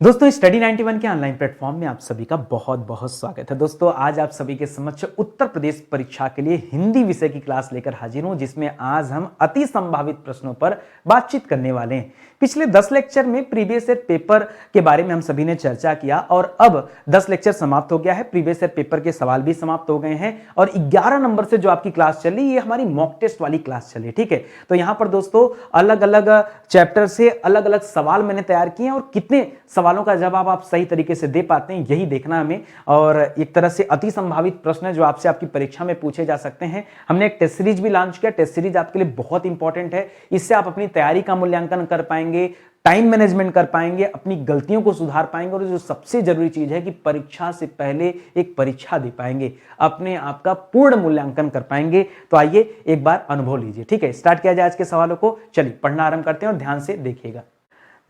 दोस्तों स्टडी 91 के online platform में आप सभी का बहुत बहुत स्वागत है। दोस्तों आज आप सभी के समक्ष उत्तर प्रदेश परीक्षा के लिए हिंदी विषय की क्लास लेकर हाजिर हूं, जिसमें आज हम अति संभावित प्रश्नों पर बातचीत करने वाले हैं। पिछले 10 लेक्चर में प्रीवियस ईयर पेपर के बारे में हम सभी ने चर्चा किया और अब 10 लेक्चर समाप्त हो गया है। प्रीवियस ईयर पेपर के सवाल भी समाप्त हो गए हैं और 11 नंबर से जो आपकी क्लास चली ये हमारी मॉक टेस्ट वाली क्लास चली। ठीक है, तो यहां पर दोस्तों अलग अलग चैप्टर से अलग अलग सवाल मैंने तैयार किए हैं और कितने सवालों का जवाब आप सही तरीके से दे पाते हैं यही देखना हमें। और एक तरह से अति संभावित प्रश्न जो आपसे आपकी परीक्षा में पूछे जा सकते हैं। हमने एक टेस्ट सीरीज भी लॉन्च किया। टेस्ट सीरीज आपके लिए बहुत इंपॉर्टेंट है। इससे आप अपनी तैयारी का मूल्यांकन कर पाएंगे, टाइम मैनेजमेंट कर पाएंगे, अपनी गलतियों को सुधार पाएंगे और जो सबसे जरूरी चीज है कि परीक्षा से पहले एक परीक्षा दे पाएंगे, अपने आप का पूर्ण मूल्यांकन कर पाएंगे। तो आइए एक बार अनुभव लीजिए। ठीक है, स्टार्ट किया जाए आज के सवालों को। चलिए पढ़ना आरंभ करते हैं और ध्यान से देखिएगा।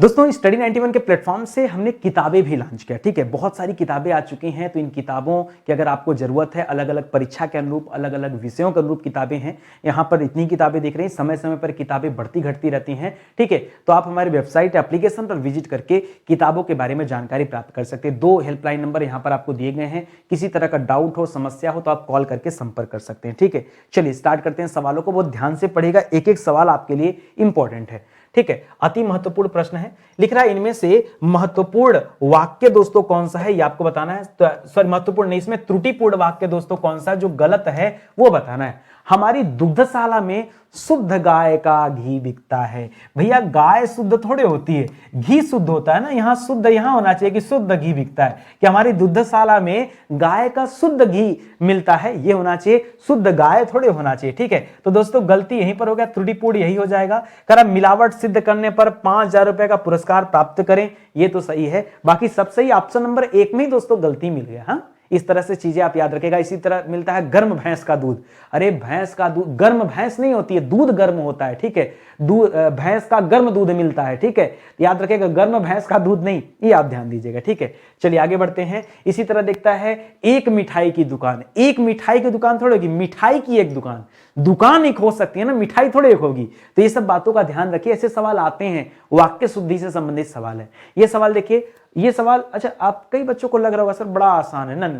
दोस्तों स्टडी 91 के प्लेटफॉर्म से हमने किताबें भी लॉन्च किया। ठीक है, बहुत सारी किताबें आ चुकी हैं। तो इन किताबों की अगर आपको जरूरत है, अलग अलग परीक्षा के अनुरूप, अलग अलग विषयों के अनुरूप किताबें हैं। यहाँ पर इतनी किताबें दिख रही हैं, समय समय पर किताबें बढ़ती घटती रहती हैं। ठीक है, तो आप हमारे वेबसाइट एप्लीकेशन पर विजिट करके किताबों के बारे में जानकारी प्राप्त कर सकते हैं। 2 हेल्पलाइन नंबर यहाँ पर आपको दिए गए हैं। किसी तरह का डाउट हो, समस्या हो तो आप कॉल करके संपर्क कर सकते हैं। ठीक है, चलिए स्टार्ट करते हैं सवालों को। बहुत ध्यान से पढ़िएगा, एक एक सवाल आपके लिए इंपॉर्टेंट है। ठीक है, अति महत्वपूर्ण प्रश्न है। लिख रहा है इनमें से महत्वपूर्ण वाक्य दोस्तों कौन सा है ये आपको बताना है। सॉरी, महत्वपूर्ण नहीं, इसमें त्रुटिपूर्ण वाक्य दोस्तों कौन सा जो गलत है वो बताना है। हमारी दुग्धशाला में शुद्ध गाय का घी बिकता है। भैया गाय शुद्ध थोड़े होती है, घी शुद्ध होता है ना। यहां शुद्ध यहां होना चाहिए कि शुद्ध घी बिकता है, कि हमारी दुग्धशाला में गाय का शुद्ध घी मिलता है, ये होना चाहिए। शुद्ध गाय थोड़े होना चाहिए। ठीक है, तो दोस्तों गलती यहीं पर हो गया, त्रुटिपूर्ण यही हो जाएगा। कर मिलावट सिद्ध करने पर 5,000 रुपए का पुरस्कार प्राप्त करें, ये तो सही है। बाकी सब सही, ऑप्शन नंबर 1 में ही दोस्तों गलती मिल गया। हाँ, इस तरह से चीजें आप याद रखेगा। इसी तरह मिलता है गर्म भैंस का दूध। अरे भैंस का दूध, गर्म भैंस नहीं होती है, दूध गर्म होता है। ठीक है, दूध भैंस का गर्म दूध मिलता है। ठीक है, याद रखेगा, गर्म भैंस का दूध नहीं, ये आप ध्यान दीजिएगा। ठीक है, चलिए आगे बढ़ते हैं। इसी तरह देखता है एक मिठाई की दुकान। एक मिठाई की दुकान थोड़ी होगी, मिठाई की एक दुकान, दुकान एक हो सकती है ना, मिठाई थोड़ी एक होगी। तो ये सब बातों का ध्यान रखिए। ऐसे सवाल आते हैं, वाक्य शुद्धि से संबंधित सवाल है। ये सवाल देखिए, ये सवाल, अच्छा आप कई बच्चों को लग रहा होगा सर बड़ा आसान है। नहीं,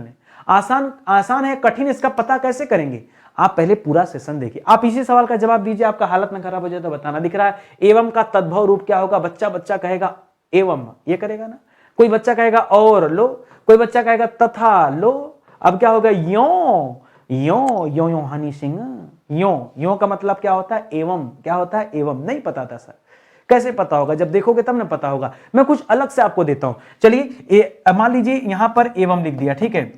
आसान है, कठिन इसका पता कैसे करेंगे? आप पहले पूरा सेशन देखिए। आप इसी सवाल का जवाब दीजिए, आपका हालत ना खराब हो जाए तो बताना। दिख रहा है एवं का तद्भव रूप क्या होगा? बच्चा कहेगा एवं, ये करेगा ना। कोई बच्चा कहेगा और लो, कोई बच्चा कहेगा तथा लो। अब क्या होगा? यो हनी सिंह। यो का मतलब क्या होता है? एवं। क्या होता है? एवं। नहीं पता था सर, कैसे पता होगा? जब देखोगे तब ना पता होगा। मैं कुछ अलग से आपको देता हूं। चलिए मान लीजिए यहां पर एवं लिख दिया। ठीक है,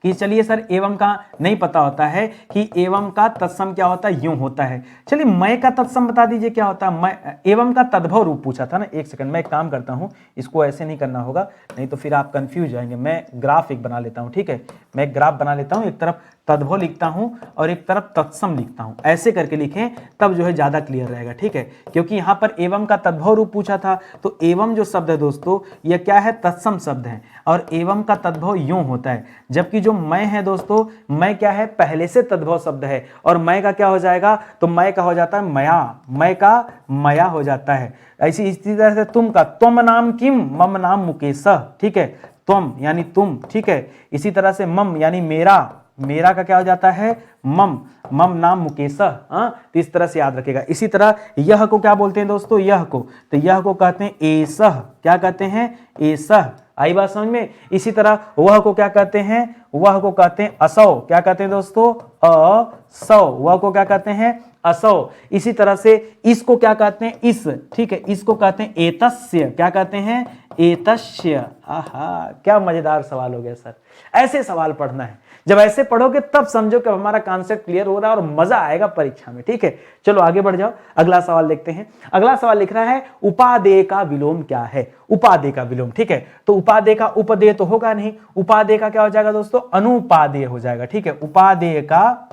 कि चलिए सर एवं का नहीं पता होता है कि एवं का तत्सम क्या होता है, यूं होता है। चलिए मय का तत्सम बता दीजिए क्या होता है। मय, एवं का तद्भव रूप पूछा था ना। एक सेकंड, मैं एक काम करता हूं, इसको ऐसे नहीं करना होगा, नहीं तो फिर आप कंफ्यूज जाएंगे। मैं ग्राफ एक बना लेता हूं। ठीक है, मैं एक ग्राफ बना लेता हूं, एक तरफ तद्भव लिखता हूं और एक तरफ तत्सम लिखता हूं। ऐसे करके लिखें तब जो है ज्यादा क्लियर रहेगा। ठीक है, क्योंकि यहां पर एवं का तद्भव रूप पूछा था, तो एवं जो शब्द है दोस्तों यह क्या है? तत्सम शब्द है और एवं का तद्भव यूं होता है। जबकि जो मैं है दोस्तों, मैं क्या है? पहले से तद्भव शब्द है और मैं का क्या हो जाएगा? तो मैं का हो जाता है मया, मैं का मया हो जाता है। ऐसी इसी तरह से तुम का त्वम नाम किम, मम नाम मुकेश। ठीक है, त्वम यानी तुम। ठीक है, इसी तरह से मम यानी मेरा, मेरा का क्या हो जाता है? मम, मम नाम मुकेश। तो इस तरह से याद रखेगा। इसी तरह यह को क्या बोलते हैं दोस्तों? यह को, तो यह को कहते हैं एसह। क्या कहते हैं? एसह। आई बात समझ में? इसी तरह वह को क्या कहते हैं? वह को कहते हैं असौ। क्या कहते हैं दोस्तों? असौ। वह को क्या कहते हैं? असौ। इसी तरह से इसको क्या कहते हैं? इस। ठीक है, इसको कहते हैं एतस्य। क्या कहते हैं? एतस्य। आहा, क्या मजेदार सवाल हो गया सर। ऐसे सवाल पढ़ना है। जब ऐसे पढ़ोगे तब समझो कि हमारा कॉन्सेप्ट क्लियर हो रहा है और मजा आएगा परीक्षा में। ठीक है, चलो आगे बढ़ जाओ, अगला सवाल देखते हैं। अगला सवाल लिख रहा है उपादेय का विलोम क्या है? उपादेय का विलोम। ठीक है, तो उपादेय का उपदेय तो होगा नहीं, उपादेय का क्या हो जाएगा दोस्तों? अनुपादेय हो जाएगा। ठीक है, उपादेय का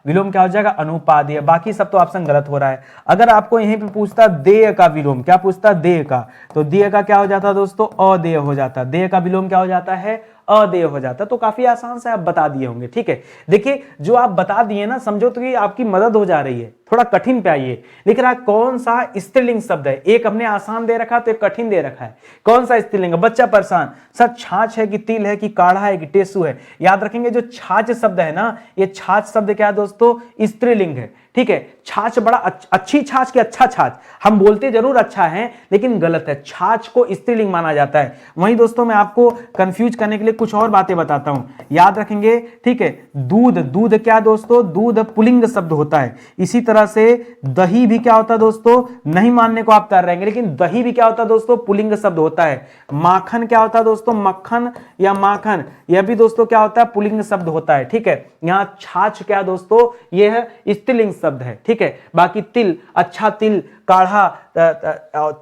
विलोम क्या हो जाएगा? अनुपादेय। बाकी सब तो ऑप्शन गलत हो रहा है। अगर आपको यहीं पे पूछता देय का विलोम, क्या पूछता? देय का, तो देय का क्या हो जाता दोस्तों? अदेय हो जाता। देय का विलोम क्या हो जाता है? अदेय हो जाता। तो काफी आसान से आप बता दिए होंगे। ठीक है, देखिए जो आप बता दिए ना, समझो तो ये आपकी मदद हो जा रही है। थोड़ा कठिन पे आइए, लिख रहा है कौन सा स्त्रीलिंग शब्द है। एक हमने आसान दे रखा तो एक कठिन दे रखा है। कौन सा स्त्रीलिंग है? बच्चा परेशान, सर छाछ है कि तिल है कि काढ़ा है कि टेसू है? याद रखेंगे जो छाछ शब्द है ना, ये छाछ शब्द क्या है दोस्तों? स्त्रीलिंग है। ठीक है, छाछ बड़ा अच्छी छाछ कि अच्छा छाछ? हम बोलते जरूर अच्छा है लेकिन गलत है, छाछ को स्त्रीलिंग माना जाता है। वहीं दोस्तों मैं आपको कंफ्यूज करने के लिए कुछ और बातें बताता हूं, याद रखेंगे। ठीक है, दूध, दूध क्या दोस्तों? दूध पुल्लिंग शब्द होता है। इसी तरह से दही भी क्या होता है दोस्तों? नहीं मानने को आप तैयार रहेंगे, लेकिन दही भी क्या होता है दोस्तों? पुल्लिंग शब्द होता है। माखन क्या होता है दोस्तों? मक्खन या माखन, यह भी दोस्तों क्या होता है? पुल्लिंग शब्द होता है। ठीक है, यहां छाछ क्या दोस्तों? यह स्त्रीलिंग शब्द है। ठीक है, बाकी तिल, अच्छा तिल, काढ़ा,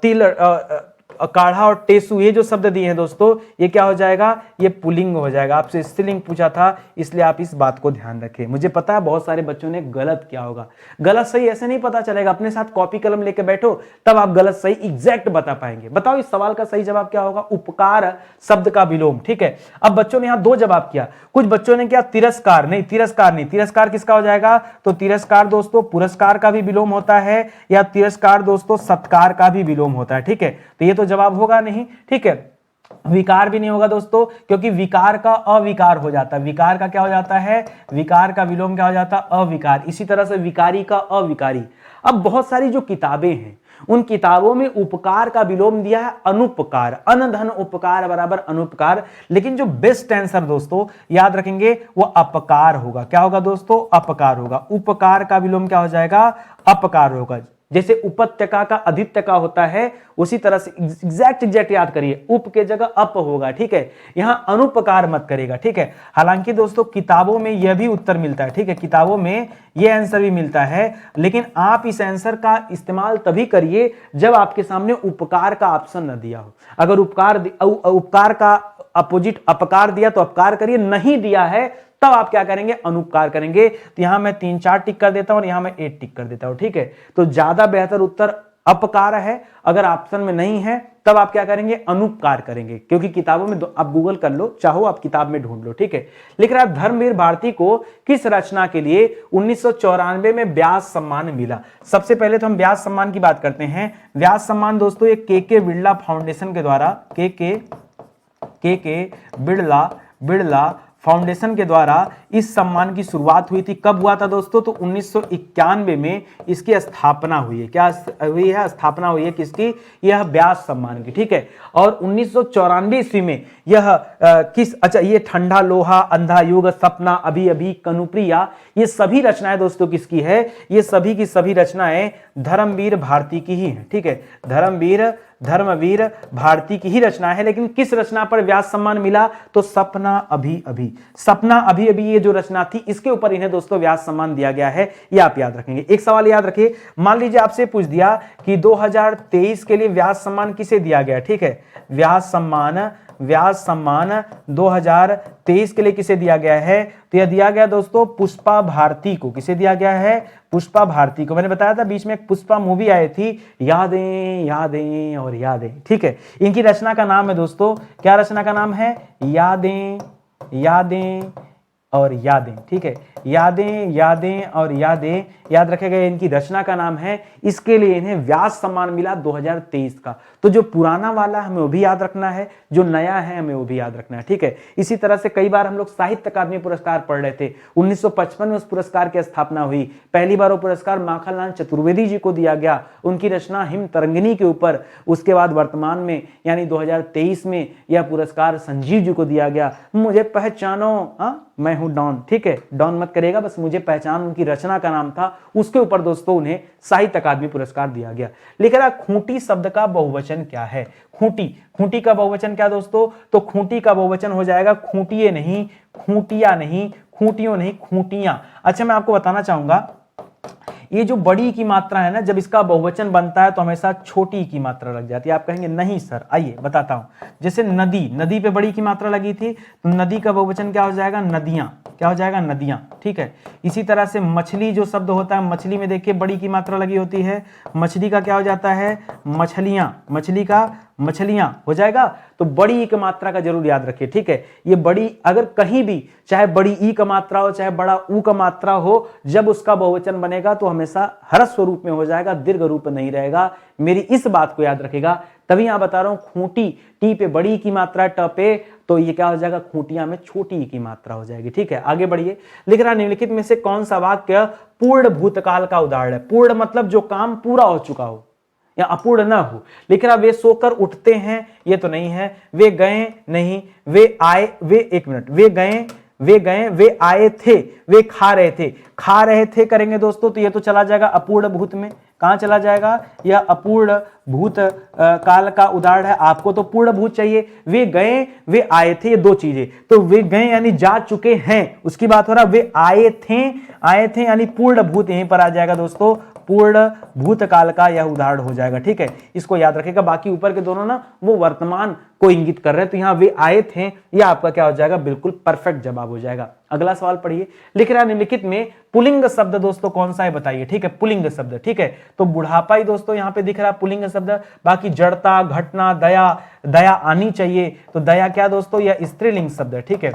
तिल, काढ़ा और टेसू, ये जो शब्द दिए हैं दोस्तों, ये क्या हो जाएगा? ये पुल्लिंग हो जाएगा। आपसे स्त्रीलिंग पूछा था, इसलिए आप इस बात को ध्यान रखें। मुझे पता है बहुत सारे बच्चों ने गलत किया होगा। गलत सही ऐसे नहीं पता चलेगा, अपने साथ कॉपी कलम लेके बैठो, तब आप गलत सही एग्जैक्ट बता पाएंगे। बताओ इस सवाल का सही जवाब क्या होगा? उपकार शब्द का विलोम। ठीक है, अब बच्चों ने यहां दो जवाब किया। कुछ बच्चों ने किया तिरस्कार, नहीं तिरस्कार नहीं। तिरस्कार किसका हो जाएगा? तो तिरस्कार दोस्तों पुरस्कार का भी विलोम होता है, या तिरस्कार दोस्तों सत्कार का भी विलोम होता है। ठीक है, तो ये तो जवाब होगा नहीं। ठीक है, विकार भी नहीं होगा दोस्तों, क्योंकि विकार का अविकार हो जाता है। विकार का क्या हो जाता है? विकार का विलोम क्या हो जाता है? अविकार। इसी तरह से विकारी का अविकारी। अब बहुत सारी जो किताबें हैं, उन किताबों में उपकार का विलोम दिया है अनुपकार, अन धन उपकार बराबर अनुपकार। लेकिन जो बेस्ट आंसर दोस्तों याद रखेंगे वो अपकार होगा। क्या होगा दोस्तों? अपकार होगा। उपकार का विलोम क्या हो जाएगा? अपकार होगा। जैसे उपत्यका का अधित्यका होता है, उसी तरह से एग्जैक्ट याद करिए, उप के जगह अप होगा। ठीक है, यहां अनुपकार मत करेगा। ठीक है, हालांकि दोस्तों किताबों में यह भी उत्तर मिलता है। ठीक है, किताबों में यह आंसर भी मिलता है, लेकिन आप इस आंसर का इस्तेमाल तभी करिए जब आपके सामने उपकार का ऑप्शन न दिया हो। अगर उपकार का अपोजिट अपकार दिया तो अपकार करिए, नहीं दिया है तब आप क्या करेंगे? अनुपकार करेंगे। तो यहां मैं 3-4 टिक कर देता हूं और यहां मैं 8 टिक कर देता हूं। ठीक है, तो ज्यादा बेहतर उत्तर अपकार है। अगर ऑप्शन में नहीं है तब आप क्या करेंगे? अनुपकार करेंगे, क्योंकि किताबों में आप गूगल कर लो, चाहो आप किताब में ढूंढ लो। ठीक है, लिख रहा है धर्मवीर भारती को किस रचना के लिए 1994 में व्यास सम्मान मिला? सबसे पहले तो हम व्यास सम्मान की बात करते हैं। व्यास सम्मान दोस्तों ये के बिड़ला फाउंडेशन के द्वारा, के बिड़ला फाउंडेशन के द्वारा इस सम्मान की शुरुआत हुई थी। कब हुआ था दोस्तों? तो 1991 में इसकी स्थापना हुई है। क्या हुई है? स्थापना हुई है किसकी? यह व्यास सम्मान की। ठीक है, और 1994 ईस्वी में यह अच्छा, ये ठंडा लोहा, अंधा युग, सपना, अभी अभी, कनुप्रिया, ये सभी रचनाएं दोस्तों किसकी है? ये सभी की सभी रचनाएं धर्मवीर भारती की ही है। ठीक है, धर्मवीर भारती की ही रचना है। लेकिन किस रचना पर व्यास सम्मान मिला? तो सपना अभी अभी, ये जो रचना थी इसके ऊपर इन्हें दोस्तों व्यास सम्मान दिया गया है। ये आप याद रखेंगे। एक सवाल याद रखिए, मान लीजिए आपसे पूछ दिया कि 2023 के लिए व्यास सम्मान किसे दिया गया? ठीक है, व्यास सम्मान 2023 के लिए किसे दिया गया है? तो यह दिया गया दोस्तों पुष्पा भारती को। किसे दिया गया है? पुष्पा भारती को। मैंने बताया था बीच में एक पुष्पा मूवी आई थी, यादें और यादें। ठीक है, इनकी रचना का नाम है दोस्तों, क्या रचना का नाम है? यादें और यादें। ठीक है, यादें और यादें याद रखेगा, इनकी रचना का नाम है। इसके लिए इन्हें व्यास सम्मान मिला 2023 का। तो जो पुराना वाला हमें वो भी याद रखना है, जो नया है हमें वो भी याद रखना है। ठीक है, इसी तरह से कई बार हम लोग साहित्य अकादमी पुरस्कार पढ़ रहे थे। 1955 में उस पुरस्कार की स्थापना हुई। पहली बार वो पुरस्कार माखनलाल चतुर्वेदी जी को दिया गया, उनकी रचना हिम तरंगिनी के ऊपर। उसके बाद वर्तमान में यानी 2023 में यह पुरस्कार संजीव जी को दिया गया। मुझे पहचानो, मैं हूं डॉन। ठीक है, डॉन मत करेगा, बस मुझे पहचान, उनकी रचना का नाम था। उसके ऊपर दोस्तों उन्हें साहित्य अकादमी पुरस्कार दिया गया। लिख रहा खूंटी शब्द का बहुवचन क्या है? खूंटी का बहुवचन क्या दोस्तों? तो खूंटी का बहुवचन हो जाएगा खूंटिए नहीं, खूंटिया नहीं, खूंटियों नहीं, खूंटियां। अच्छा, मैं आपको बताना चाहूंगा, ये जो बड़ी की मात्रा है ना, जब इसका बहुवचन बनता है तो हमेशा छोटी की मात्रा लग जाती है। आप कहेंगे नहीं सर, आइए बताता हूं। जैसे नदी पे बड़ी की मात्रा लगी थी, तो नदी का बहुवचन क्या हो जाएगा? नदियां। क्या हो जाएगा, नदियां। ठीक है, इसी तरह से मछली जो शब्द होता है, मछली में देखिए बड़ी की मात्रा लगी होती है, मछली का क्या हो जाता है, मछलियां, मछली का मछलियां हो जाएगा। तो बड़ी ई की मात्रा का जरूर याद रखिए। ठीक है, ये बड़ी अगर कहीं भी चाहे बड़ी ई का मात्रा हो चाहे बड़ा ऊ का मात्रा हो, जब उसका बहुवचन बनेगा तो हमेशा ह्रस्व रूप में हो जाएगा, दीर्घ रूप नहीं रहेगा। मेरी इस बात को याद रखेगा, तभी यहां बता रहा हूं खूंटी, टी पे बड़ी ई की मात्रा, ट पे तो ये क्या हो जाएगा, खूंटियां में छोटी ई की मात्रा हो जाएगी। ठीक है, आगे बढ़िए। लिख रहा निम्नलिखित में से कौन सा वाक्य पूर्ण भूतकाल का उदाहरण है। पूर्ण मतलब जो काम पूरा हो चुका हो या अपूर्ण ना हो। लिख रहा वे सोकर उठते हैं, ये तो नहीं है। वे गए नहीं, वे आए, वे एक मिनट, वे गए, वे आए थे, वे खा रहे थे करेंगे दोस्तों तो ये तो चला जाएगा अपूर्ण भूत में। कहां चला जाएगा, यह अपूर्ण भूत काल का उदाहरण है। आपको तो पूर्ण भूत चाहिए। वे गए, वे आए थे, ये दो चीजें। तो वे गए यानी जा चुके हैं, उसकी बात हो रहा। वे आए थे यानी पूर्ण भूत यहीं पर आ जाएगा दोस्तों, पूर्ण भूतकाल का यह उदाहरण हो जाएगा। ठीक है, इसको याद रखेगा। बाकी ऊपर के दोनों ना वो वर्तमान को इंगित कर रहे हैं, तो यहां वे आए थे, यह आपका क्या हो जाएगा, बिल्कुल परफेक्ट जवाब हो जाएगा। अगला सवाल पढ़िए। लिख रहा है निम्नलिखित में पुल्लिंग शब्द दोस्तों कौन सा है बताइए। ठीक है, पुल्लिंग शब्द। ठीक है, तो बुढ़ापा ही दोस्तों यहां पे दिख रहा है पुल्लिंग शब्द। बाकी जड़ता, घटना, दया आनी चाहिए, तो दया क्या दोस्तों, यह स्त्रीलिंग शब्द है। ठीक है,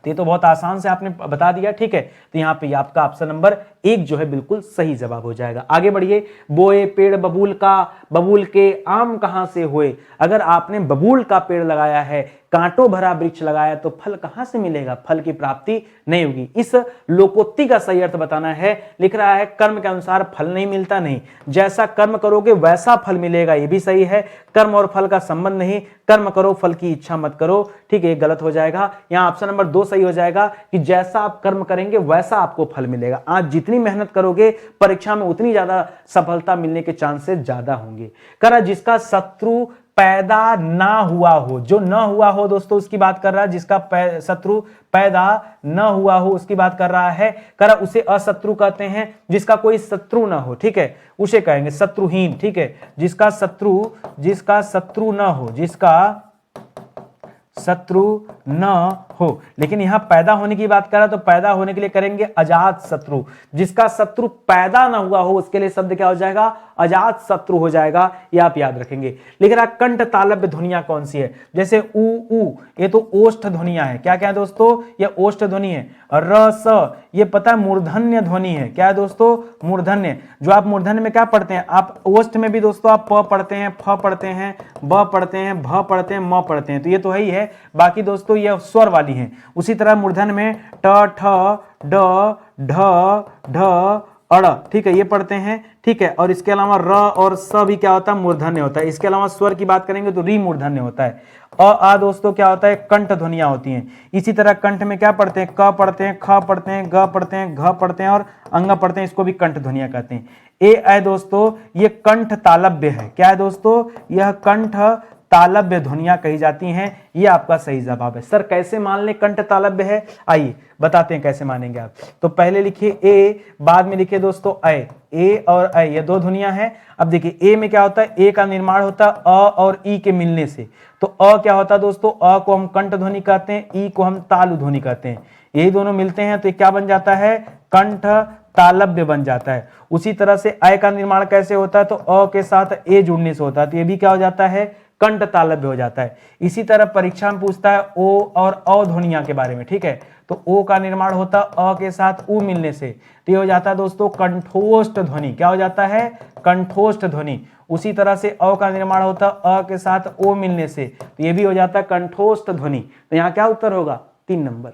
ये तो बहुत आसान से आपने बता दिया। ठीक है, तो यहाँ पे आपका ऑप्शन नंबर 1 जो है बिल्कुल सही जवाब हो जाएगा। आगे बढ़िए। बोए पेड़ बबूल का, बबूल के आम कहां से हुए। अगर आपने बबूल का पेड़ लगाया है, कांटों भरा वृक्ष लगाया, तो फल कहां से मिलेगा, फल की प्राप्ति नहीं होगी। इस लोकोक्ति का सही अर्थ बताना है। लिख रहा है कर्म के अनुसार फल नहीं मिलता, नहीं, जैसा कर्म करोगे वैसा फल मिलेगा, ये भी सही है। कर्म और फल का संबंध नहीं, कर्म करो फल की इच्छा मत करो। ठीक है, गलत हो जाएगा। यहां ऑप्शन नंबर 2 सही हो जाएगा कि जैसा आप कर्म करेंगे वैसा आपको फल मिलेगा। आज जितनी मेहनत करोगे परीक्षा में उतनी ज्यादा सफलता मिलने के चांसेस ज्यादा होंगे। करा जिसका शत्रु पैदा ना हुआ हो, जो ना हुआ हो दोस्तों उसकी बात कर रहा है, जिसका शत्रु पैदा न हुआ हो उसकी बात कर रहा है। करा उसे अशत्रु कहते हैं, जिसका कोई शत्रु ना हो। ठीक है, उसे कहेंगे शत्रुहीन। ठीक है, जिसका शत्रु ना हो, जिसका शत्रु न हो। लेकिन यहां पैदा होने की बात कर रहा है, तो पैदा होने के लिए करेंगे अजात शत्रु। जिसका शत्रु पैदा ना हुआ हो उसके लिए शब्द क्या हो जाएगा, अजात शत्रु हो जाएगा। ये आप याद रखेंगे। लिख रहा कंठ तालव्य ध्वनियां कौन सी है, जैसे ऊ, ये तो ओष्ठ ध्वनियां है। क्या क्या है दोस्तों, ये ओष्ठ ध्वनि है। र स, ये पता है मूर्धन्य ध्वनि है। क्या है दोस्तों, मूर्धन्य। जो आप मूर्धन्य में क्या पढ़ते हैं, आप ओष्ठ में भी दोस्तों आप प पढ़ते हैं, फ पढ़ते हैं, ब पढ़ते हैं, भ पढ़ते हैं, म पढ़ते हैं, तो ये तो है ही है। बाकी दोस्तों ये स्वर वाली हैं। उसी तरह मूर्धन्य में ट, ठ, ड, ढ, ढ, अड़। ठीक है, ये पढ़ते हैं। ठीक है, और इसके अलावा र और स भी क्या होता है, मूर्धन्य होता है। इसके अलावा स्वर की बात करेंगे तो री मूर्धन्य होता है। आ दोस्तों क्या होता है, कंठ ध्वनियां होती हैं। इसी तरह कंठ में क्या पढ़ते हैं, क पढ़ते हैं, ख पढ़ते हैं, ग पढ़ते हैं, घ पढ़ते हैं और अंग पढ़ते हैं, इसको भी कंठ ध्वनियां कहते हैं। ए दोस्तों ये कंठ तालव्य है। क्या है दोस्तों, यह कंठ तालव्य ध्वनियां कही जाती हैं। ये आपका सही जवाब है। सर कैसे मान ले कंठ तालव्य है, आइए बताते हैं कैसे मानेंगे आप। तो पहले लिखिए ए, बाद में लिखिए दोस्तों ए और ऐ, ये दो ध्वनियां हैं। अब देखिए ए में क्या होता है, ए का निर्माण होता है अ और ई के मिलने से। तो अ क्या होता है दोस्तों, अ को हम कंठ ध्वनि कहते हैं, ई को हम तालु ध्वनि कहते हैं। यही दोनों मिलते हैं तो क्या बन जाता है, कंठ तालव्य बन जाता है। उसी तरह से ऐ का निर्माण कैसे होता है, तो अ के साथ ए जुड़ने से होता है, तो ये भी क्या हो जाता है, कंठ तालव्य हो जाता है। इसी तरह परीक्षा में पूछता है ओ और अ ध्वनिया के बारे में। ठीक है, तो ओ का निर्माण होता है अ के साथ उ मिलने से, तो ये हो जाता है दोस्तों कंठोष्ठ ध्वनि। क्या हो जाता है, कंठोष्ठ ध्वनि। उसी तरह से अ का निर्माण होता है अ के साथ ओ मिलने से, तो ये भी हो जाता है कंठोष्ठ ध्वनि। तो यहाँ क्या उत्तर होगा, 3 नंबर।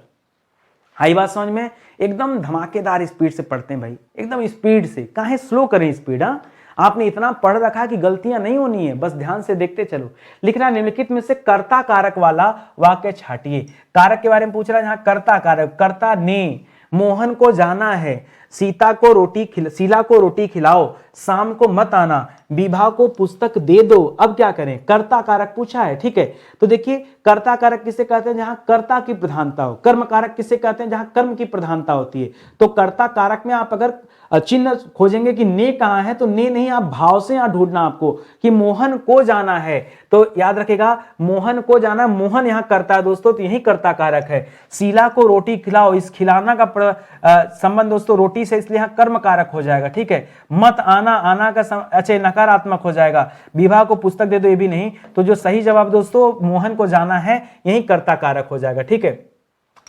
आई बात समझ में, एकदम धमाकेदार स्पीड से पढ़ते हैं भाई, एकदम स्पीड से, काहे स्लो करें स्पीड। हाँ, आपने इतना पढ़ रखा कि गलतियां नहीं होनी है, बस ध्यान से देखते चलो। लिख रहा निम्नलिखित में से कर्ता कारक वाला वाक्य छाटिए। कारक के बारे में पूछ रहा है, यहाँ कर्ता कारक, कर्ता ने मोहन को जाना है, शीला को रोटी खिलाओ, शाम को मत आना, विभा को पुस्तक दे दो। अब क्या करें, कर्ता कारक पूछा है, ठीक है। तो देखिए कर्ता कारक किसे कहते हैं, जहां कर्ता की प्रधानता हो। कर्म कारक किसे कहते हैं, जहां कर्म की प्रधानता होती है। तो कर्ता कारक में आप अगर चिन्ह खोजेंगे कि ने कहां है, तो ने नहीं, आप भाव से यहां ढूंढना आपको कि मोहन को जाना है। तो याद रखेगा मोहन को जाना, मोहन यहां करता है दोस्तों, तो यही कर्ता कारक है। शीला को रोटी खिलाओ, इस खिलाना का संबंध दोस्तों रोटी से, इसलिए यहां कर्म कारक हो जाएगा, ठीक है। मत आना, आना का अच्छा नकारात्मक हो जाएगा। विवाह को पुस्तक दे दो, ये भी नहीं। तो जो सही जवाब दोस्तों मोहन को जाना है, यही कर्ता कारक हो जाएगा, ठीक है।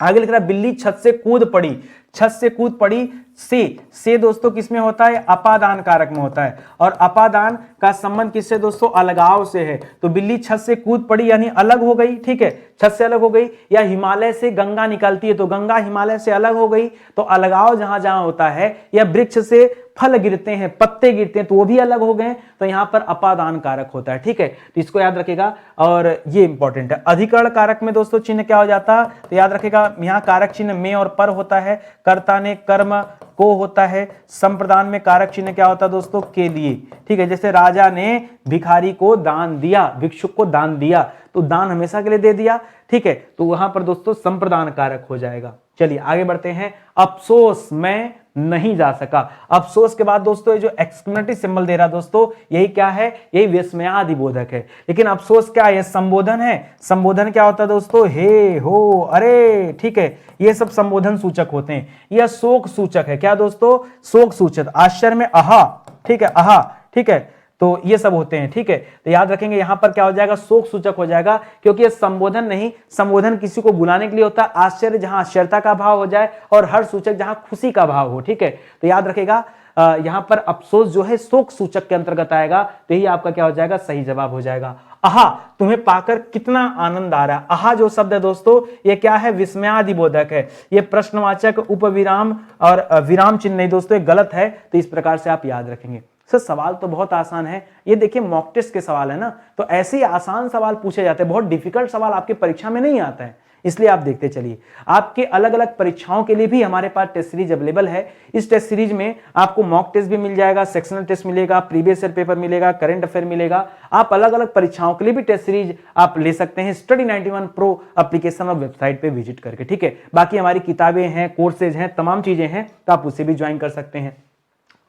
आगे लिख रहा है बिल्ली छत से कूद पड़ी, छत से कूद पड़ी से दोस्तों किसमें होता है, अपादान कारक में होता है। और अपादान का संबंध किससे दोस्तों, अलगाव से है। तो बिल्ली छत से कूद पड़ी यानी अलग हो गई, ठीक है, छत से अलग हो गई। या हिमालय से गंगा निकलती है, तो गंगा हिमालय से अलग हो गई, तो अलगाव जहां जहां होता है। या वृक्ष से फल गिरते हैं, पत्ते गिरते हैं, तो वो भी अलग हो गए, तो यहां पर अपादान कारक होता है, ठीक है। तो इसको याद रखेगा और ये इंपॉर्टेंट है। अधिकरण कारक में दोस्तों चिन्ह क्या हो जाता, तो याद रखेगा यहां कारक चिन्ह में और पर होता है। कर्ता ने कर्म को होता है। संप्रदान में कारक चिन्ह क्या होता है दोस्तों, के लिए, ठीक है। जैसे राजा ने भिखारी को दान दिया, भिक्षुक को दान दिया, तो दान हमेशा के लिए दे दिया, ठीक है। तो वहां पर दोस्तों संप्रदान कारक हो जाएगा। चलिए आगे बढ़ते हैं। अफसोस मैं नहीं जा सका। अफसोस के बाद दोस्तों ये जो एक्सक्लेमेटरी सिंबल दे रहा दोस्तों, यही क्या है, यही विस्मयादिबोधक है। लेकिन अफसोस क्या है, संबोधन है। संबोधन क्या होता है दोस्तों, हे हो अरे, ठीक है, ये सब संबोधन सूचक होते हैं। यह शोक सूचक है, क्या दोस्तों, शोक सूचक। आश्चर्य में आहा, ठीक है, आहा, ठीक है, तो ये सब होते हैं, ठीक है। तो याद रखेंगे यहां पर क्या हो जाएगा, शोक सूचक हो जाएगा, क्योंकि ये संबोधन नहीं, संबोधन किसी को बुलाने के लिए होता है। आश्चर्य जहां आश्चर्यता का भाव हो जाए, और हर्ष सूचक जहां खुशी का भाव हो, ठीक है। तो याद रखेगा यहां पर अफसोस जो है शोक सूचक के अंतर्गत आएगा, तो यही आपका क्या हो जाएगा, सही जवाब हो जाएगा। आहा, तुम्हें पाकर कितना आनंद आ रहा है। आहा जो शब्द है दोस्तों, ये क्या है, विस्मयादिबोधक है। ये प्रश्नवाचक उपविराम और विराम चिन्ह नहीं दोस्तों, ये गलत है। तो इस प्रकार से आप याद रखेंगे। सर सवाल तो बहुत आसान है, ये देखिए मॉक टेस्ट के सवाल है ना, तो ऐसे ही आसान सवाल पूछे जाते हैं, बहुत डिफिकल्ट सवाल आपकी परीक्षा में नहीं आता है, इसलिए आप देखते चलिए। आपके अलग अलग परीक्षाओं के लिए भी हमारे पास टेस्ट सीरीज अवेलेबल है। इस टेस्ट सीरीज में आपको मॉक टेस्ट भी मिल जाएगा, सेक्शनल टेस्ट मिलेगा, प्रीवियस ईयर पेपर मिलेगा, करंट अफेयर मिलेगा। आप अलग अलग परीक्षाओं के लिए भी टेस्ट सीरीज आप ले सकते हैं स्टडी 91 प्रो एप्लीकेशन और वेबसाइट पे विजिट करके, ठीक है। बाकी हमारी किताबें हैं, कोर्सेज हैं, तमाम चीजें हैं, तो आप उसे भी ज्वाइन कर सकते हैं।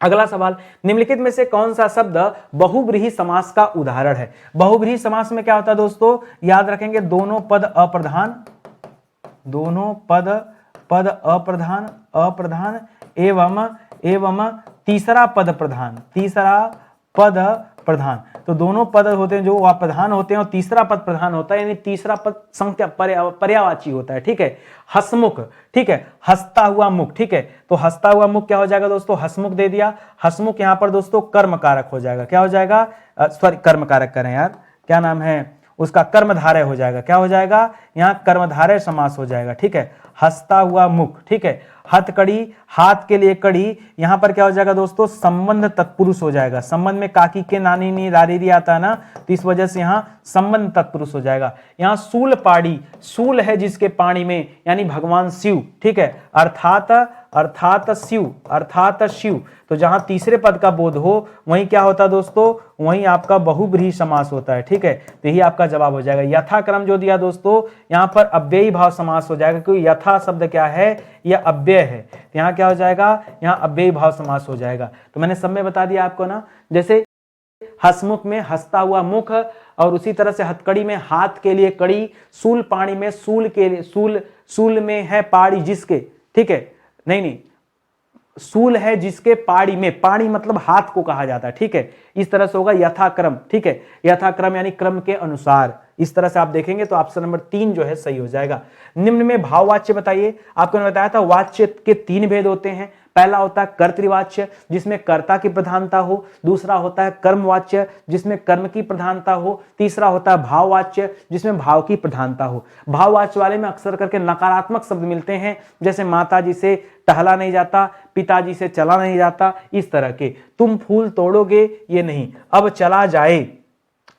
अगला सवाल, निम्नलिखित में से कौन सा शब्द बहुब्रीहि समास का उदाहरण है। बहुब्रीहि समास में क्या होता है दोस्तों, याद रखेंगे दोनों पद अप्रधान, दोनों पद अप्रधान, अप्रधान एवं तीसरा पद प्रधान, तीसरा पद प्रधान। तो दोनों पद होते हैं जो अप्रधान होते हैं, और तीसरा पद प्रधान होता है, यानी तीसरा पद संख्या पर्यायवाची होता है, ठीक है। हसमुख, ठीक है, हंसता हुआ मुख, ठीक है। तो हंसता हुआ मुख क्या हो जाएगा दोस्तों, हसमुख दे दिया। हसमुख यहां पर दोस्तों कर्म कारक हो जाएगा, क्या हो जाएगा, सॉरी कर्म कारक करें यार, क्या नाम है उसका, कर्मधारय हो जाएगा। क्या हो जाएगा, यहां कर्मधारय समास हो जाएगा, ठीक है। हंसता हुआ मुख, ठीक है। हथकड़ी, हाथ के लिए कड़ी, यहां पर क्या हो जाएगा दोस्तों, संबंध तत्पुरुष हो जाएगा। संबंध में काकी के नानी नी रारी आता है ना, तो इस वजह से यहां संबंध तत्पुरुष हो जाएगा। यहां सूल पाड़ी, सूल है जिसके पाणी में, यानी भगवान शिव, ठीक है। अर्थात शिव, तो जहां तीसरे पद का बोध हो वहीं क्या होता है दोस्तों, वहीं आपका बहुब्रीहि समास होता है, ठीक है। तो यही आपका जवाब हो जाएगा। यथाक्रम जो दिया दोस्तों, यहां पर अव्ययी भाव समास हो जाएगा, क्योंकि यथा शब्द क्या है, यह अव्यय है, तो यहां क्या हो जाएगा, यहां अव्ययी भाव समास हो जाएगा। तो मैंने सब में बता दिया आपको ना, जैसे हसमुख में हंसता हुआ मुख, और उसी तरह से हथकड़ी में हाथ के लिए कड़ी, सूल पाणी में सूल के लिए, सूल में है पाड़ी जिसके, ठीक है, नहीं सूल है जिसके पाड़ी में, पाड़ी मतलब हाथ को कहा जाता है, ठीक है। इस तरह से होगा यथाक्रम, ठीक है, यथाक्रम यानी क्रम के अनुसार। इस तरह से आप देखेंगे तो ऑप्शन नंबर 3 जो है सही हो जाएगा। निम्न में भाववाच्य बताइए। आपको मैंने बताया था वाच्य के 3 भेद होते हैं। पहला होता है कर्तृवाच्य, जिसमें कर्ता की प्रधानता हो। दूसरा होता है कर्मवाच्य, जिसमें कर्म की प्रधानता हो। तीसरा होता है भाववाच्य, जिसमें भाव की प्रधानता हो। भाववाच्य वाले में अक्सर करके नकारात्मक शब्द मिलते हैं, जैसे माताजी से टहला नहीं जाता, पिताजी से चला नहीं जाता, इस तरह के। तुम फूल तोड़ोगे, ये नहीं। अब चला जाए,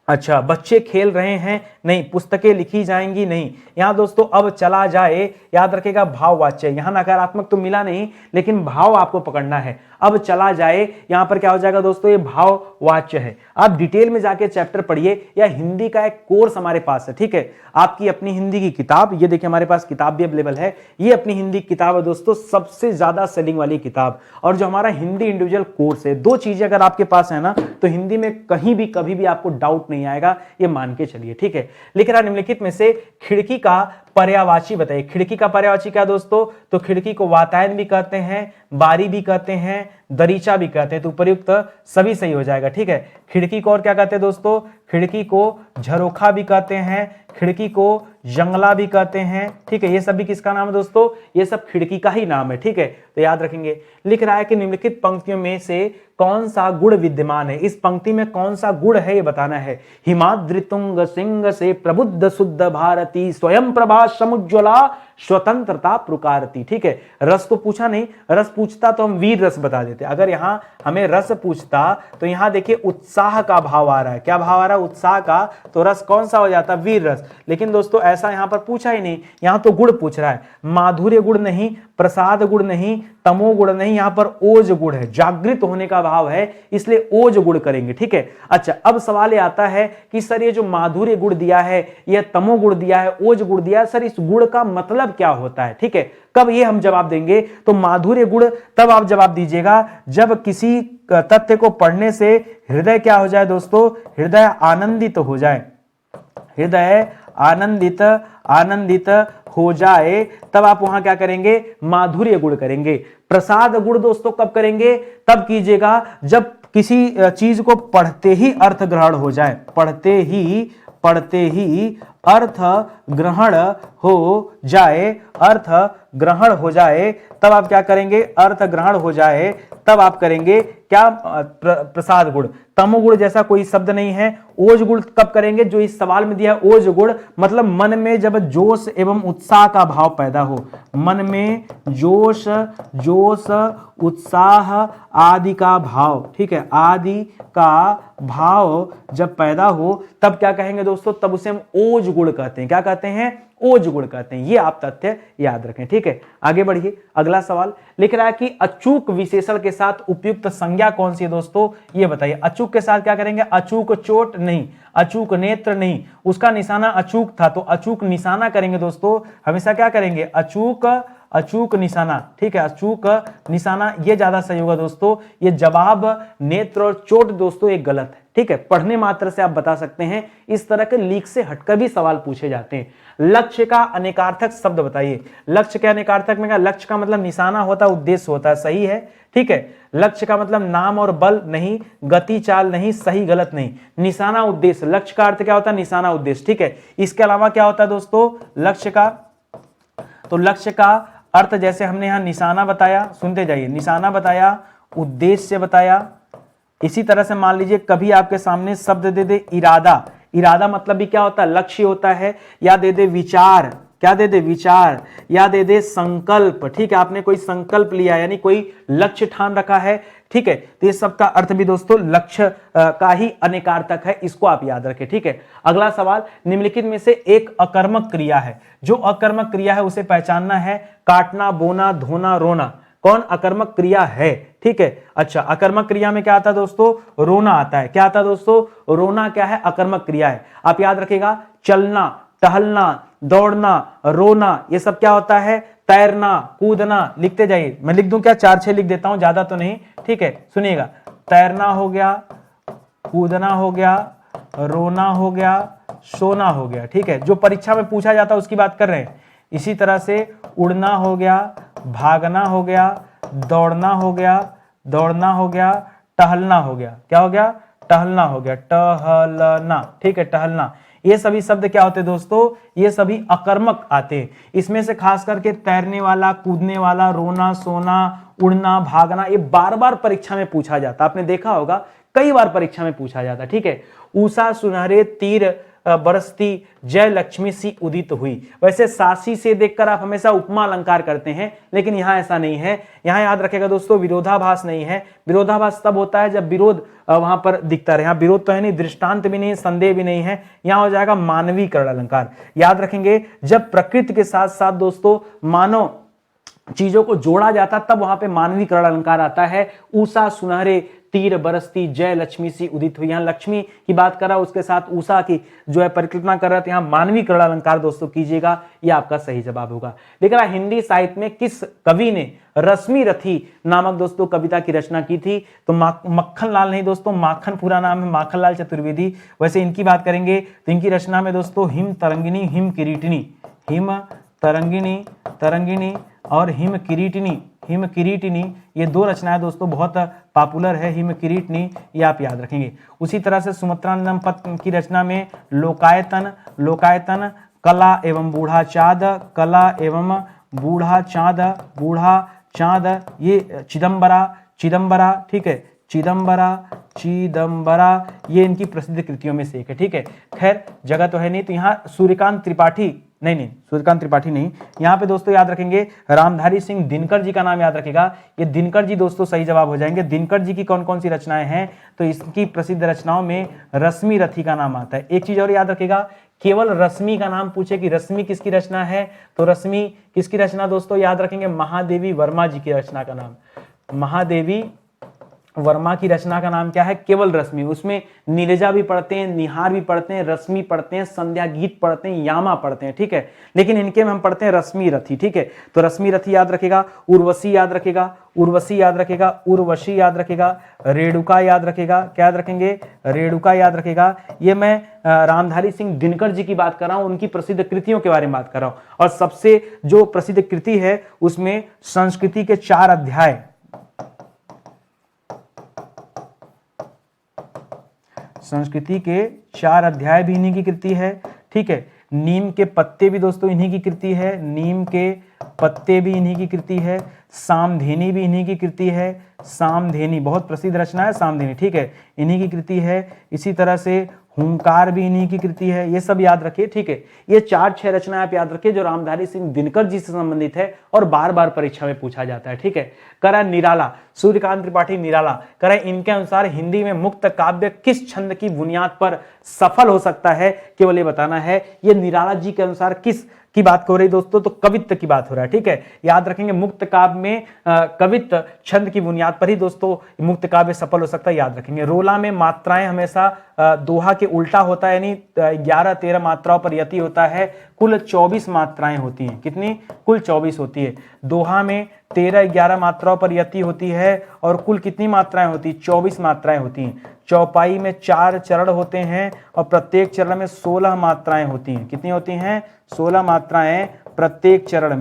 अच्छा, बच्चे खेल रहे हैं नहीं, पुस्तकें लिखी जाएंगी नहीं। यहां दोस्तों अब चला जाए, याद रखेगा भाववाच्य, यहां नकारात्मक तो मिला नहीं लेकिन भाव आपको पकड़ना है। अब चला जाए यहां पर क्या हो जाएगा दोस्तों, ये भाववाच्य है। आप डिटेल में जाके चैप्टर पढ़िए, या हिंदी का एक कोर्स हमारे पास है, ठीक है, आपकी अपनी हिंदी की किताब, ये देखिए हमारे पास किताब भी अवेलेबल है। ये अपनी हिंदी किताब है दोस्तों, सबसे ज्यादा सेलिंग वाली किताब। और जो हमारा हिंदी इंडिविजुअल कोर्स है, दो चीजें अगर आपके पास है ना, तो हिंदी में कहीं भी कभी भी आपको डाउट नहीं आएगा, ये मान के चलिए, ठीक है। लिख रहा निम्नलिखित में से खिड़की का पर्यायवाची बताइए। खिड़की का पर्यायवाची क्या दोस्तों, तो खिड़की को वातायन भी कहते हैं, बारी भी कहते हैं, दरीचा भी कहते हैं, तो उपयुक्त सभी सही हो जाएगा, ठीक है। खिड़की को और क्या कहते हैं दोस्तों, खिड़की को झरोखा भी कहते हैं, खिड़की को जंगला भी कहते हैं, ठीक है। ये सब भी किसका नाम है दोस्तों, ये सब खिड़की का ही नाम है, ठीक है, तो याद रखेंगे। लिख रहा है कि निम्नलिखित पंक्तियों में से कौन सा गुण विद्यमान है, इस पंक्ति में कौन सा गुण है ये बताना है। हिमाद्रितुंग सिंह से प्रबुद्ध शुद्ध भारती, स्वयं प्रभा समुज्ज्वला स्वतंत्रता पुकारती, ठीक है। रस तो पूछा नहीं, रस पूछता तो हम वीर रस बता देते। अगर यहां हमें रस पूछता तो यहां देखिए उत्साह का भाव आ रहा है, क्या भाव आ रहा है, उत्साह का, तो रस कौन सा हो जाता, वीर रस। लेकिन दोस्तों ऐसा यहां पर पूछा ही नहीं, यहां तो गुण पूछ रहा है, माधुर्य गुण नहीं, प्रसाद गुण नहीं, तमो गुण नहीं, यहां पर ओज गुण है, जागृत होने का भाव है, इसलिए ओज गुण करेंगे, ठीक है। अच्छा, अब सवाल ये आता है कि सर ये जो माधुर्य गुण दिया है, यह तमो गुण दिया है, ओज गुण दिया है, सर इस गुण का मतलब क्या होता है, ठीक है। कब ये हम जवाब देंगे, तो माधुर्य गुण तब आप जवाब दीजिएगा जब किसी तथ्य को पढ़ने से हृदय क्या हो जाए दोस्तों, हृदय आनंदित हो जाए, हृदय आनंदित आनंदित हो जाए, तब आप वहां क्या करेंगे, माधुर्य गुण करेंगे। प्रसाद गुण दोस्तों कब करेंगे, तब कीजिएगा जब किसी चीज को पढ़ते ही अर्थ ग्रहण हो जाए, पढ़ते ही अर्थ ग्रहण हो जाए, अर्थ ग्रहण हो जाए, तब आप क्या करेंगे, अर्थ ग्रहण हो जाए तब आप करेंगे क्या, प्रसाद गुण। तमोगुण जैसा कोई शब्द नहीं है। ओज गुण कब करेंगे, जो इस सवाल में दिया है, ओज गुण मतलब मन में जब जोश एवं उत्साह का भाव पैदा हो, मन में जोश उत्साह आदि का भाव, ठीक है, आदि का भाव जब पैदा हो तब क्या कहेंगे दोस्तों, तब उसे हम ओज गुण कहते हैं। क्या कहते हैं, ओज गुण कहते हैं। ये आप तथ्य याद रखें, ठीक है। आगे बढ़िए, अगला सवाल लिख रहा है कि अचूक विशेषण के साथ उपयुक्त संज्ञा कौन सी है दोस्तों, ये बताइए। अचूक के साथ क्या करेंगे, अचूक चोट नहीं, अचूक नेत्र नहीं, उसका निशाना अचूक था तो अचूक निशाना करेंगे दोस्तों, हमेशा क्या करेंगे, अचूक निशाना, ठीक है, अचूक निशाना, ये ज्यादा सही होगा दोस्तों। ये जवाब नेत्र और चोट दोस्तों एक गलत है, ठीक है। पढ़ने मात्र से आप बता सकते हैं, इस तरह के लीक से हटकर भी सवाल पूछे जाते हैं। लक्ष्य का अनेकार्थक शब्द बताइए। लक्ष्य के अनेकार्थक में क्या, लक्ष्य का मतलब निशाना होता है, उद्देश्य होता है, सही है, ठीक है। लक्ष्य का मतलब नाम और बल नहीं, गति चाल नहीं, सही गलत नहीं, निशाना उद्देश्य। लक्ष्य का अर्थ क्या होता है, निशाना उद्देश्य, ठीक है। इसके अलावा क्या होता है दोस्तों लक्ष्य का, तो लक्ष्य का अर्थ जैसे हमने यहां निशाना बताया, सुनते जाइए, निशाना बताया, उद्देश्य बताया। इसी तरह से मान लीजिए कभी आपके सामने शब्द दे दे इरादा, इरादा मतलब भी क्या होता है, लक्ष्य होता है, या दे दे विचार, क्या दे दे विचार, या दे दे संकल्प, ठीक है, आपने कोई संकल्प लिया यानी कोई लक्ष्य ठान रखा है, ठीक है। तो ये सब का अर्थ भी दोस्तों लक्ष्य का ही अनेकार्थक है, इसको आप याद रखें, ठीक है। अगला सवाल, निम्नलिखित में से एक अकर्मक क्रिया है, जो अकर्मक क्रिया है उसे पहचानना है। काटना, बोना, धोना, रोना, कौन अकर्मक क्रिया है, ठीक है। अच्छा, अकर्मक क्रिया में क्या आता है दोस्तों, रोना आता है। क्या आता है दोस्तों, रोना क्या है, अकर्मक क्रिया है। आप याद रखिएगा, चलना, टहलना, दौड़ना, रोना, ये सब क्या होता है, तैरना, कूदना। लिखते जाइए, मैं लिख दूं क्या, 4-6 लिख देता हूं, ज्यादा तो नहीं, ठीक है। सुनिएगा, तैरना हो गया, कूदना हो गया, रोना हो गया, सोना हो गया, ठीक है, जो परीक्षा में पूछा जाता है उसकी बात कर रहे हैं। इसी तरह से उड़ना हो गया, भागना हो गया, दौड़ना हो गया, टहलना हो गया, क्या हो गया, टहलना हो गया, टहलना, ठीक है, टहलना। ये सभी शब्द क्या होते हैं दोस्तों, ये सभी अकर्मक आते हैं। इसमें से खास करके तैरने वाला, कूदने वाला, रोना, सोना, उड़ना, भागना, ये बार बार परीक्षा में पूछा जाता, आपने देखा होगा कई बार परीक्षा में पूछा जाता, ठीक है। उषा सुनहरे तीर बरसती जय लक्ष्मी सी उदित हुई। वैसे सासी से देखकर आप हमेशा उपमा अलंकार करते हैं, लेकिन यहां ऐसा नहीं है। यहां याद रखेगा दोस्तों, विरोधाभास नहीं है। विरोधाभास तब होता है जब विरोध वहां पर दिखता रहे। यहां विरोध तो है नहीं, दृष्टांत भी नहीं, संदेह भी नहीं है। यहां हो जाएगा मानवीकरण अलंकार। याद रखेंगे, जब प्रकृति के साथ साथ दोस्तों मानव चीजों को जोड़ा जाता तब वहां पे मानवीकरण अलंकार आता है। उषा सुनहरे तीर बरसती जय लक्ष्मी सी उदित हुई। यहां लक्ष्मी की बात कर रहा, उसके साथ उषा की जो है परिकल्पना कर रहा था। यहां मानवीकरण अलंकार दोस्तों कीजिएगा, यह आपका सही जवाब होगा। लेकिन हिंदी साहित्य में किस कवि ने रश्मि रथी नामक दोस्तों कविता की रचना की थी? तो मक्खन लाल नहीं दोस्तों, माखन पूरा नाम है, माखन लाल चतुर्वेदी। वैसे इनकी बात करेंगे तो इनकी रचना में दोस्तों हिम तरंगिणी, हिम किरीटिनी, हिम तरंगिणी और हिम किरीटिनी, ये दो रचनाएं दोस्तों बहुत पॉपुलर है। हिम किरीटिनी ये आप याद रखेंगे। उसी तरह से सुमित्रानंदम पत की रचना में लोकायतन, कला एवं बूढ़ा चाँद, ये चिदम्बरा, ठीक है, चिदम्बरा ये इनकी प्रसिद्ध कृतियों में से एक है। ठीक है, खैर जगह तो है नहीं, तो यहाँ सूर्यकांत त्रिपाठी नहीं, यहाँ पे दोस्तों याद रखेंगे रामधारी सिंह दिनकर जी का नाम याद रखेगा। ये दिनकर जी दोस्तों सही जवाब हो जाएंगे। दिनकर जी की कौन कौन सी रचनाएं हैं? तो इसकी प्रसिद्ध रचनाओं में रश्मि रथी का नाम आता है। एक चीज और याद रखेगा, केवल रश्मि का नाम पूछे कि रश्मि किसकी रचना है, तो रश्मि किसकी रचना दोस्तों याद रखेंगे? महादेवी वर्मा जी की रचना का नाम। महादेवी वर्मा की रचना का नाम क्या है? केवल रश्मि। उसमें नीरजा भी पढ़ते हैं, निहार भी पढ़ते हैं, रश्मि पढ़ते हैं, संध्या गीत पढ़ते हैं, यामा पढ़ते हैं। ठीक है, लेकिन इनके में हम पढ़ते हैं रश्मि रथी। ठीक है, तो रश्मि रथी याद रखेगा, उर्वशी याद रखेगा, रेणुका याद रखेगा। क्या याद रखेंगे? रेणुका याद रखेगा। ये मैं रामधारी सिंह दिनकर जी की बात कर रहा हूं, उनकी प्रसिद्ध कृतियों के बारे में बात कर रहा हूं। और सबसे जो प्रसिद्ध कृति है उसमें संस्कृति के 4 अध्याय, संस्कृति के 4 अध्याय भी इन्हीं की कृति है। ठीक है, नीम के पत्ते भी दोस्तों इन्हीं की कृति है, नीम के पत्ते भी इन्हीं की कृति है। सामधेनी भी इन्हीं की कृति है, सामधेनी बहुत प्रसिद्ध रचना है सामधेनी। ठीक है, इन्हीं की कृति है। इसी तरह से हुंकार भी इन्हीं की कृति है। ये सब याद रखिए। ठीक है, ये 4-6 रचनाएं आप याद रखिए जो रामधारी सिंह दिनकर जी से संबंधित है और बार बार परीक्षा में पूछा जाता है। ठीक है, करा निराला, सूर्यकांत त्रिपाठी निराला करा, इनके अनुसार हिंदी में मुक्त काव्य किस छंद की बुनियाद पर सफल हो सकता है, केवल ये बताना है। ये निराला जी के अनुसार किस की बात हो रही दोस्तों? तो कवित्व की बात हो रहा है। ठीक है, याद रखेंगे मुक्त काव्य में कवित्व छंद की बुनियाद पर ही दोस्तों मुक्त काव्य सफल हो सकता है, याद रखेंगे। रोला में मात्राएं हमेशा दोहा के उल्टा होता है, यानी 11-13 मात्राओं पर यति होता है। कुल 24 मात्राएं होती हैं। कितनी? कुल 24 होती है। दोहा में 13-11 मात्राओं पर यति होती है और कुल कितनी मात्राएं होती? 24 मात्राएं होती हैं। चौपाई में 4 चरण होते हैं और प्रत्येक चरण में 16 मात्राएं होती हैं। कितनी होती हैं? 16 मात्राएं प्रत्येक चरण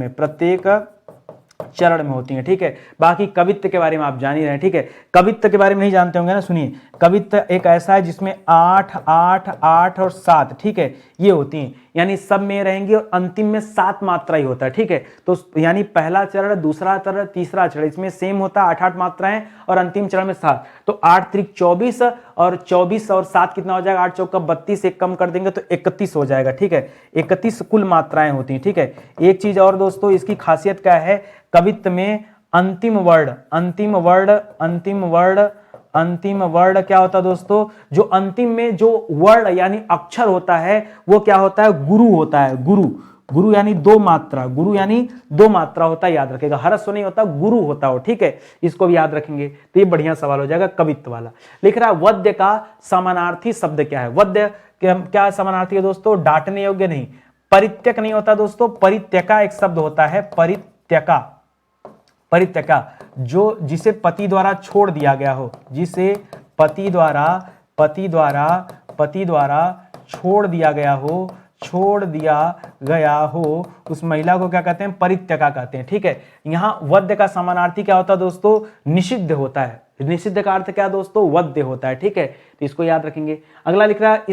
में होती हैं। ठीक है, बाकी कवित्व के बारे में आप जान ही रहे हैं। ठीक है, कवित्व के बारे में नहीं जानते होंगे ना, सुनिए। कवित्व एक ऐसा है जिसमें 8, 8, 8 और 7, ठीक है, ये होती हैं, यानी सब में रहेंगी और अंतिम में 7 मात्रा ही होता है। ठीक है, तो यानी पहला चरण, दूसरा चरण, तीसरा चरण इसमें सेम होता है, 8-8 मात्राएं और अंतिम चरण में 7। तो 8 त्रिक 24 और 24 और 7 कितना हो जाएगा? 8 चौका 32, एक कम कर देंगे तो 31 हो जाएगा। ठीक है, 31 कुल मात्राएं होती हैं। ठीक है, एक चीज और दोस्तों, इसकी खासियत क्या है? कवित्व में अंतिम वर्ड क्या होता है दोस्तों? जो अंतिम में जो वर्ड यानी अक्षर होता है वो क्या होता है? गुरु होता है। गुरु यानी 2 मात्रा, गुरु यानी 2 मात्रा होता है, याद रखेगा। हरस्व नहीं होता, गुरु होता हो। ठीक है, इसको भी याद रखेंगे तो ये बढ़िया सवाल हो जाएगा कवित्व वाला। लिख रहा है वद्य का समानार्थी शब्द क्या है? वद्य क्या समानार्थी है दोस्तों? डांटने योग्य नहीं। परित्यक नहीं होता दोस्तों, परित्यका एक शब्द होता है, परित्यका जो जिसे पति द्वारा छोड़ दिया गया हो, जिसे पति द्वारा छोड़ दिया गया हो, उस महिला को क्या कहते हैं? परित्यका कहते हैं। ठीक है, यहां वद्य का समानार्थी क्या होता है दोस्तों? निषिद्ध होता है। निषिद्ध का अर्थ क्या दोस्तों? वद्य होता है। ठीक है, तो इसको याद रखेंगे। अगला लिख रहा है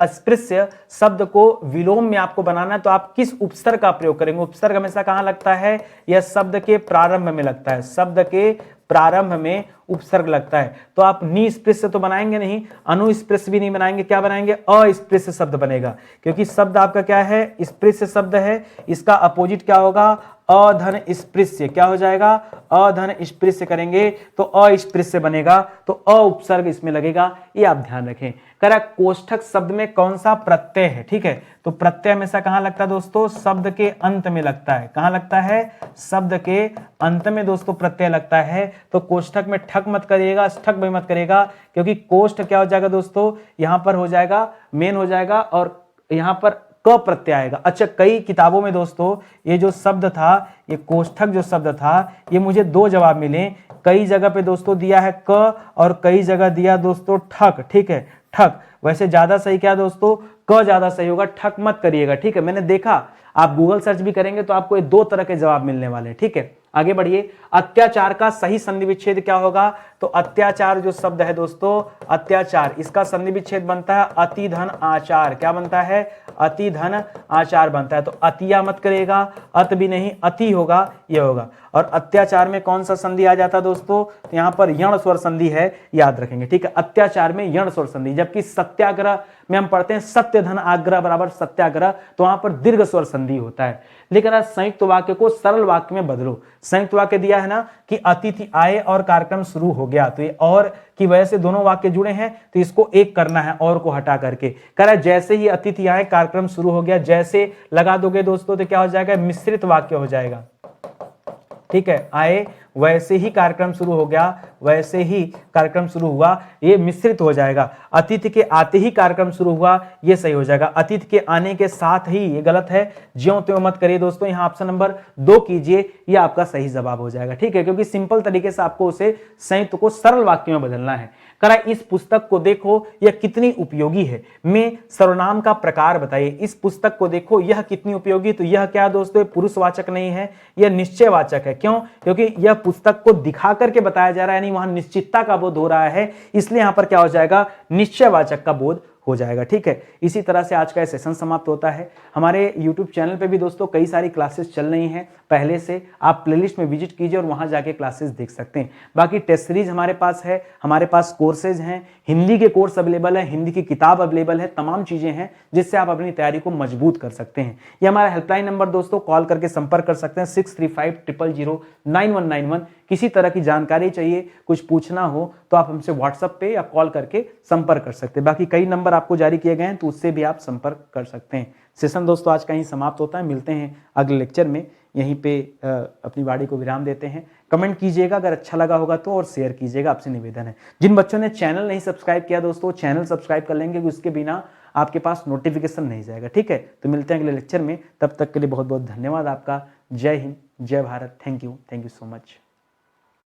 अस्पृश्य शब्द को विलोम में आपको बनाना है, तो आप किस उपसर्ग का प्रयोग करेंगे? उपसर्ग हमेशा कहां लगता है? यह शब्द के प्रारंभ में लगता है, शब्द के प्रारंभ में उपसर्ग लगता है। तो आप निस्पृश्य तो बनाएंगे नहीं, अनुस्पृश्य भी नहीं बनाएंगे, क्या बनाएंगे, अस्पृश्य शब्द बनेगा, क्योंकि शब्द आपका क्या है, स्पृश्य शब्द है। इसका अपोजिट क्या होगा, अधन स्पृश्य। क्या हो जाएगा, अधन स्पृश्य करेंगे तो अस्पृश्य बनेगा, तो अ उपसर्ग इसमें लगेगा, ये आप ध्यान रखें। करा कोष्ठक शब्द में कौन सा प्रत्यय है, ठीक है, तो प्रत्यय हमेशा कहां लगता है दोस्तों, शब्द के अंत में लगता है। कहां लगता है, शब्द के अंत में दोस्तों प्रत्यय लगता है। तो कोष्ठक में ठक मत करिएगा, ठक भी मत करिएगा, क्योंकि कोष्ठ क्या हो जाएगा दोस्तों, यहां पर हो जाएगा मेन हो जाएगा और यहां पर क प्रत्यय आएगा। अच्छा, कई किताबों में दोस्तों ये जो शब्द था, ये कोष्ठक जो शब्द था, ये मुझे दो जवाब मिले। कई जगह पे दोस्तों दिया है क और कई जगह दिया दोस्तों ठक, ठीक है, ठक। वैसे ज्यादा सही क्या दोस्तों, क ज्यादा सही होगा, ठक मत करिएगा, ठीक है। मैंने देखा, आप गूगल सर्च भी करेंगे तो आपको ये दो तरह के जवाब मिलने वाले हैं, ठीक है। आगे बढ़िए, अत्याचार का सही संधि विच्छेद क्या होगा, तो अत्याचार जो शब्द है दोस्तों, अत्याचार, इसका संधि विच्छेद बनता है अति धन आचार। क्या बनता है, अति धन आचार बनता है। तो अतिया मत करेगा, अत भी नहीं, अति होगा, ये होगा। और अत्याचार में कौन सा संधि आ जाता है दोस्तों, तो यहां पर यण स्वर संधि है, याद रखेंगे, ठीक है। अत्याचार में यण स्वर संधि, जबकि सत्याग्रह में हम पढ़ते हैं सत्य धन आग्रह बराबर सत्याग्रह, तो वहां पर दीर्घ स्वर संधि होता है। लेकिन आज संयुक्त वाक्य को सरल वाक्य में बदलो। संयुक्त वाक्य दिया है ना कि अतिथि आए और कार्यक्रम शुरू हो गया, तो ये और की वजह से दोनों वाक्य जुड़े हैं, तो इसको एक करना है और को हटा करके। कह रहा है जैसे ही अतिथि आए कार्यक्रम शुरू हो गया, जैसे लगा दोगे दोस्तों तो क्या हो जाएगा, मिश्रित वाक्य हो जाएगा, ठीक है। आए वैसे ही कार्यक्रम शुरू हो गया, वैसे ही कार्यक्रम शुरू हुआ, ये मिश्रित हो जाएगा। अतिथि के आते ही कार्यक्रम शुरू हुआ, ये सही हो जाएगा। अतिथि के आने के साथ ही, ये गलत है, ज्यों त्यों मत करिए दोस्तों, यहाँ ऑप्शन नंबर 2 कीजिए, ये आपका सही जवाब हो जाएगा, ठीक है, क्योंकि सिंपल तरीके से आपको उसे संयुक्त को सरल वाक्य में बदलना है। करा इस पुस्तक को देखो यह कितनी उपयोगी है, में सर्वनाम का प्रकार बताइए। इस पुस्तक को देखो यह कितनी उपयोगी, तो यह क्या दोस्तों, पुरुषवाचक नहीं है, यह निश्चयवाचक है। क्यों, क्योंकि यह पुस्तक को दिखा करके बताया जा रहा है, यानी वहां निश्चितता का बोध हो रहा है, इसलिए यहां पर क्या हो जाएगा, निश्चयवाचक का बोध हो जाएगा, ठीक है। इसी तरह से आज का सेशन समाप्त होता है। हमारे YouTube चैनल पे भी दोस्तों कई सारी क्लासेस चल रही हैं पहले से, आप प्लेलिस्ट में विजिट कीजिए और वहां जाके क्लासेस देख सकते हैं। बाकी टेस्ट सीरीज हमारे पास है, हमारे पास कोर्सेज हैं, हिंदी के कोर्स अवेलेबल है, हिंदी की किताब अवेलेबल है, तमाम चीजें हैं जिससे आप अपनी तैयारी को मजबूत कर सकते हैं। ये हमारा हेल्पलाइन नंबर दोस्तों, कॉल करके संपर्क कर सकते हैं 6350099191। किसी तरह की जानकारी चाहिए, कुछ पूछना हो तो आप हमसे व्हाट्सएप पे या कॉल करके संपर्क कर सकते हैं। बाकी कई नंबर आपको जारी किए गए हैं, तो उससे भी आप संपर्क कर सकते हैं। सेशन दोस्तों आज का ही समाप्त होता है, मिलते हैं अगले लेक्चर में। यहीं पे अपनी वाणी को विराम देते हैं। कमेंट कीजिएगा अगर अच्छा लगा होगा तो, और शेयर कीजिएगा, आपसे निवेदन है। जिन बच्चों ने चैनल नहीं सब्सक्राइब किया दोस्तों, चैनल सब्सक्राइब कर लेंगे, उसके बिना आपके पास नोटिफिकेशन नहीं जाएगा, ठीक है। तो मिलते हैं अगले लेक्चर में, तब तक के लिए बहुत बहुत धन्यवाद आपका। जय हिंद, जय Bharat, thank you so much.